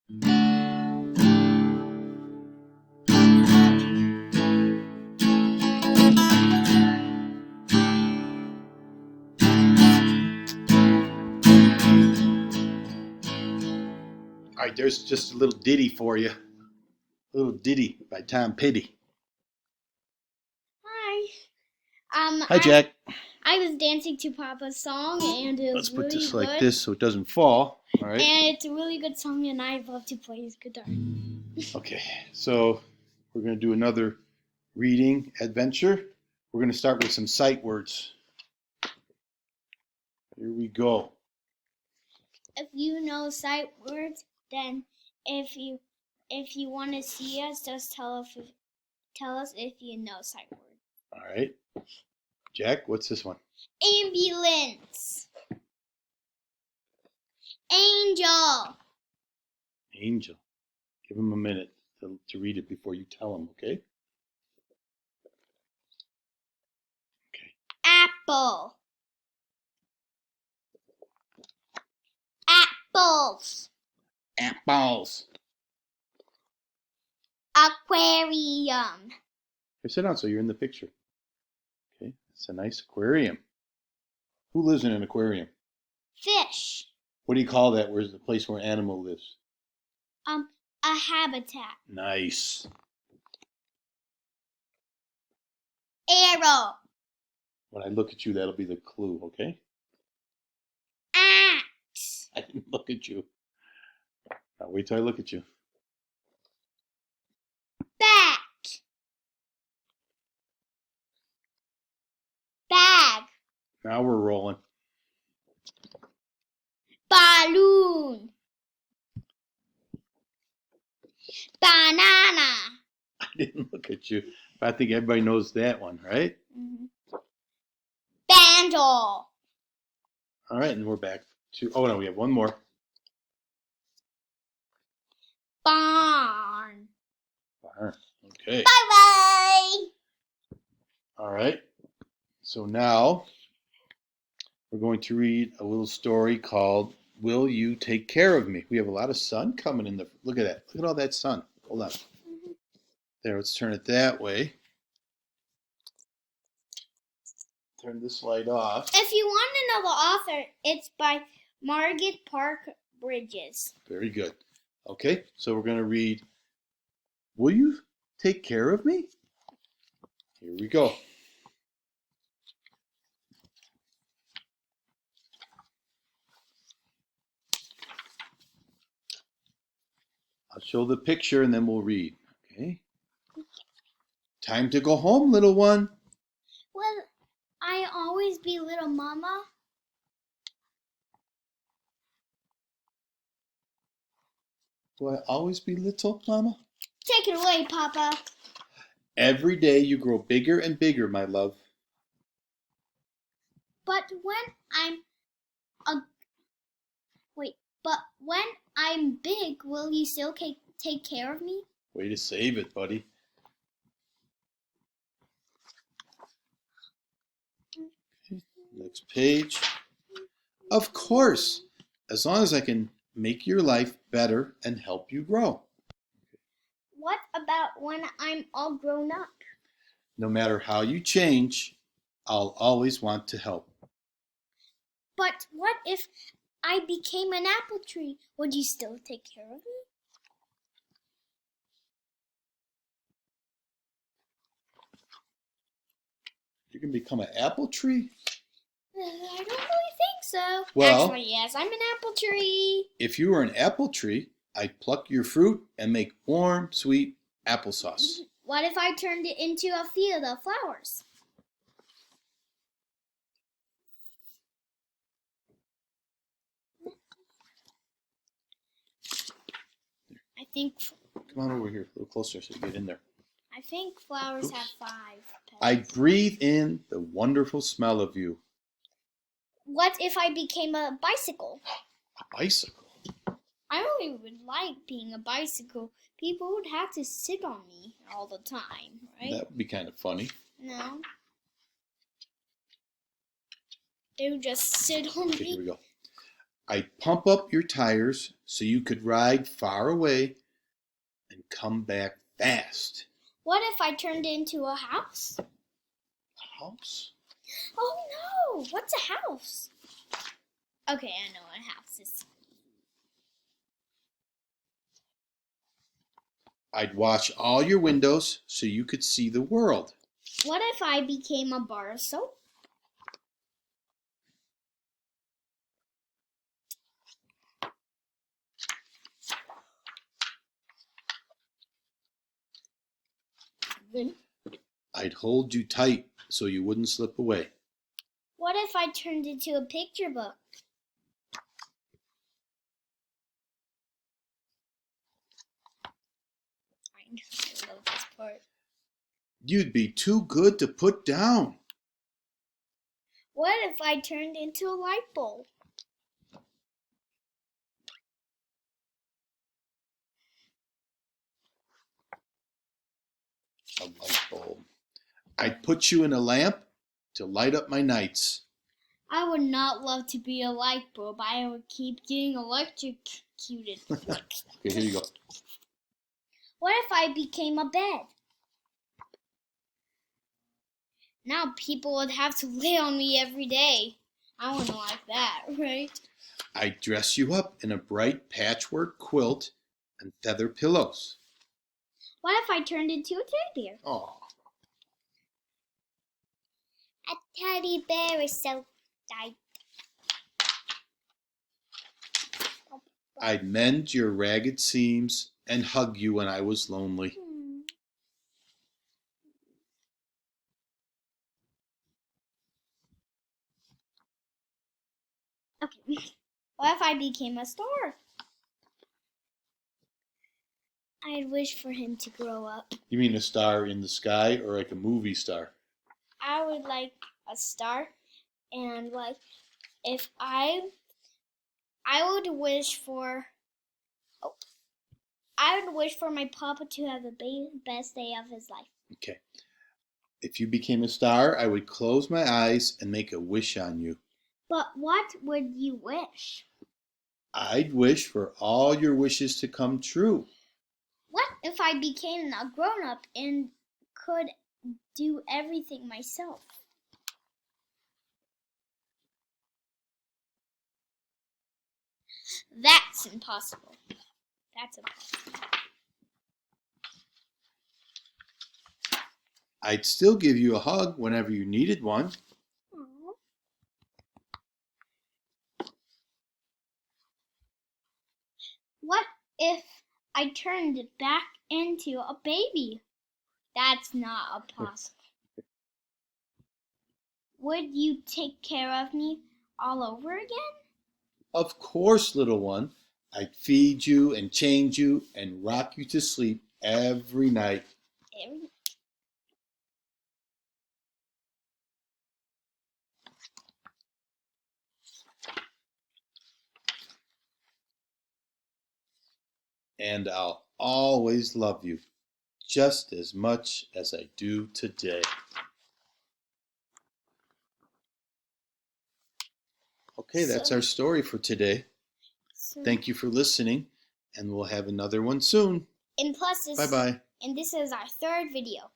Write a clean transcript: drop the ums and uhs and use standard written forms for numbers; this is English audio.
All right, there's just a little ditty for you. A little ditty by Tom Petty. Hi. Hi, Jack. I was dancing to Papa's song, and it was Let's put really this good. like this so it doesn't fall. All right. And it's a really good song, and I love to play his guitar. Okay, so we're going to do another reading adventure. We're going to start with some sight words. Here we go. If you know sight words, then if you want to see us, just tell us if you know sight words. All right. Jack, what's this one? Ambulance. Angel. Angel. Give him a minute to read it before you tell him, okay? Okay. Apple. Apples. Apples. Aquarium. Here, sit down so you're in the picture. Okay, it's a nice aquarium. Who lives in an aquarium? Fish. What do you call that? Where's the place where an animal lives? A habitat. Nice. Arrow. When I look at you, that'll be the clue, okay? Axe. I didn't look at you. Now wait till I look at you. Bat. Bag. Now we're rolling. Balloon. Banana. I didn't look at you. But I think everybody knows that one, right? Mm-hmm. Banjo. All right, and we're back to... Oh, no, we have one more. Barn. Barn. Okay. Bye-bye. All right. So now we're going to read a little story called Will You Take Care of Me? We have a lot of sun coming in the... Look at that. Look at all that sun. Hold on. Mm-hmm. There, let's turn it that way. Turn this light off. If you want to know the author, it's by Margaret Park Bridges. Very good. Okay, so we're going to read Will You Take Care of Me? Here we go. I'll show the picture and then we'll read. Okay. Time to go home, little one. Will I always be little mama? Will I always be little, Mama? Take it away, Papa. Every day you grow bigger and bigger, my love. But when I'm big, will you still take care of me? Way to save it, buddy. Okay, next page. Of course, as long as I can make your life better and help you grow. What about when I'm all grown up? No matter how you change, I'll always want to help. But what if I became an apple tree? Would you still take care of me? You can become an apple tree? I don't really think so. Well, actually, yes, I'm an apple tree. If you were an apple tree, I'd pluck your fruit and make warm, sweet applesauce. What if I turned it into a field of flowers? I think... Come on over here, a little closer so you get in there. I think flowers have 5 petals. I'd breathe in the wonderful smell of you. What if I became a bicycle? A bicycle? I really would like being a bicycle. People would have to sit on me all the time, right? That would be kind of funny. No. They would just sit on Okay, me. here we go. I'd pump up your tires so you could ride far away and come back fast. What if I turned into a house? House? Oh no! What's a house? Okay, I know what a house is. I'd wash all your windows so you could see the world. What if I became a bar of soap? I'd hold you tight so you wouldn't slip away. What if I turned into a picture book? I love this part. You'd be too good to put down. What if I turned into a light bulb? A light bulb. I'd put you in a lamp to light up my nights. I would not love to be a light bulb. I would keep getting electrocuted. Okay, here you go. What if I became a bed? Now people would have to lay on me every day. I wouldn't like that, right? I'd dress you up in a bright patchwork quilt and feather pillows. What if I turned into a teddy bear? Oh, A teddy bear is so tight. I'd mend your ragged seams and hug you when I was lonely. Okay. What if I became a star? I'd wish for him to grow up. You mean a star in the sky or like a movie star? I would like a star, and like if I would wish for I would wish for my papa to have the best day of his life. Okay. If you became a star, I would close my eyes and make a wish on you. But what would you wish? I'd wish for all your wishes to come true. What if I became a grown-up and could do everything myself? That's impossible. That's impossible. I'd still give you a hug whenever you needed one. Aww. What if I turned back into a baby? That's not possible. Would you take care of me all over again? Of course, little one. I'd feed you and change you and rock you to sleep every night. And I'll always love you just as much as I do today. Okay, that's our story for today. Thank you for listening, and we'll have another one soon. And plus, Bye-bye. And this is our third video.